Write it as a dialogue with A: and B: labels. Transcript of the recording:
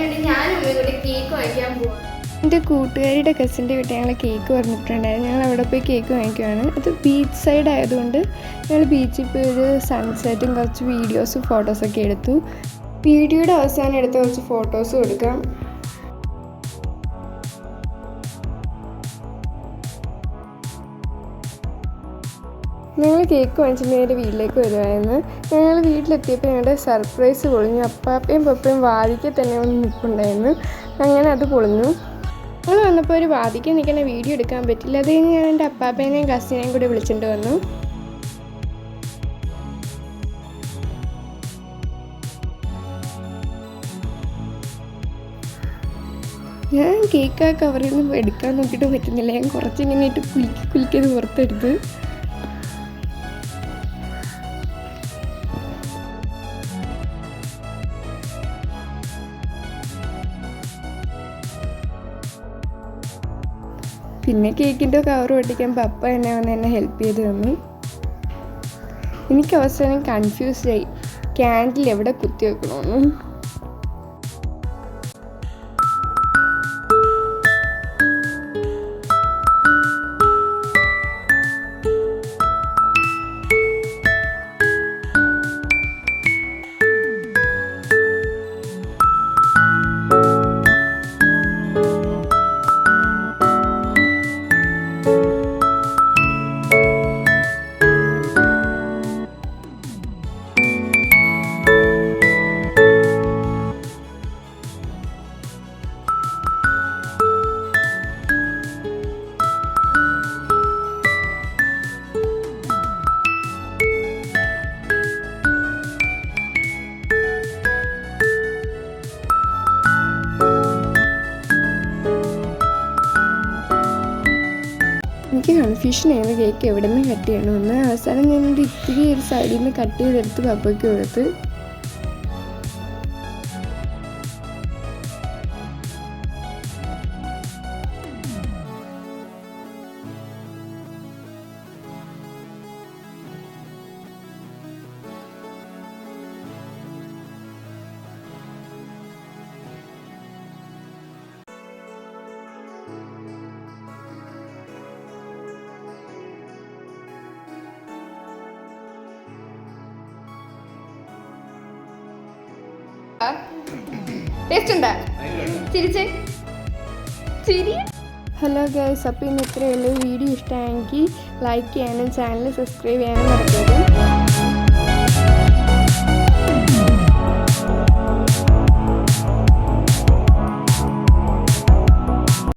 A: വേണ്ടി ഞാനും ഇവിടെ കേക്ക് വാങ്ങിക്കാൻ പോവാം.
B: എൻ്റെ കൂട്ടുകാരിയുടെ കസിൻ്റെ വീട്ടിൽ ഞങ്ങൾ കേക്ക് പറഞ്ഞിട്ടുണ്ടായിരുന്നു. ഞങ്ങൾ അവിടെ പോയി കേക്ക് വാങ്ങിക്കുവാണ്. അത് ബീച്ച് സൈഡ് ആയതുകൊണ്ട് ഞങ്ങൾ ബീച്ചിൽ പോയി ഒരു സൺസെറ്റും കുറച്ച് വീഡിയോസും ഫോട്ടോസൊക്കെ എടുത്തു. വീഡിയോയുടെ അവസാനം എടുത്ത കുറച്ച് ഫോട്ടോസും എടുക്കാം. ഞങ്ങൾ കേക്ക് വാങ്ങിച്ചിട്ട് നേരെ വീട്ടിലേക്ക് വരുമായിരുന്നു. ഞങ്ങൾ വീട്ടിലെത്തിയപ്പോൾ ഞങ്ങളുടെ സർപ്രൈസ് പൊളിഞ്ഞു. അപ്പാപ്പയും പപ്പയും വാതിക്കൽ തന്നെ ഒന്ന് നിൽപ്പുണ്ടായിരുന്നു. അങ്ങനെ അത് പൊളിഞ്ഞു. ഞങ്ങൾ വന്നപ്പോൾ ഒരു വാതിക്കൽ നിൽക്കുന്ന വീഡിയോ എടുക്കാൻ പറ്റില്ല. അത് കഴിഞ്ഞ് ഞാൻ എൻ്റെ അപ്പാപ്പേനെയും കസിനെയും കൂടി വിളിച്ചിട്ട് വന്നു. ഞാൻ കേക്ക് ആ കവറിൽ നിന്ന് എടുക്കാൻ നോക്കിയിട്ട് പറ്റുന്നില്ല. ഞാൻ കുറച്ചിങ്ങനെ ഇട്ട് കുലുക്കിയത് പുറത്തെടുത്ത്. പിന്നെ കേക്കിൻ്റെ കവർ പൊട്ടിക്കാൻ പപ്പ എന്നെ ഹെൽപ്പ് ചെയ്ത് തന്നു. എനിക്ക് അവസാനം കൺഫ്യൂസ്ഡായി ക്യാൻഡിൽ എവിടെ കുത്തി വെക്കണമെന്ന്. എനിക്ക് കൺഫ്യൂഷനായിരുന്നു കേക്ക് എവിടെ നിന്ന് കട്ട് ചെയ്യണമെന്ന്. അവസാനം ഞാനൊരു ഇത്തിരി ഒരു സൈഡിൽ നിന്ന് കട്ട് ചെയ്തെടുത്ത് പപ്പയ്ക്ക് കൊടുത്ത്. ഹലോ ഗൈസ്, അപ്പോൾ ഇന്ന് ഇത്രയേ ഉള്ളൂ. വീഡിയോ ഇഷ്ടമായെങ്കിൽ ലൈക്ക് ചെയ്യാനും ചാനൽ സബ്സ്ക്രൈബ് ചെയ്യാനും മറക്കരുത്.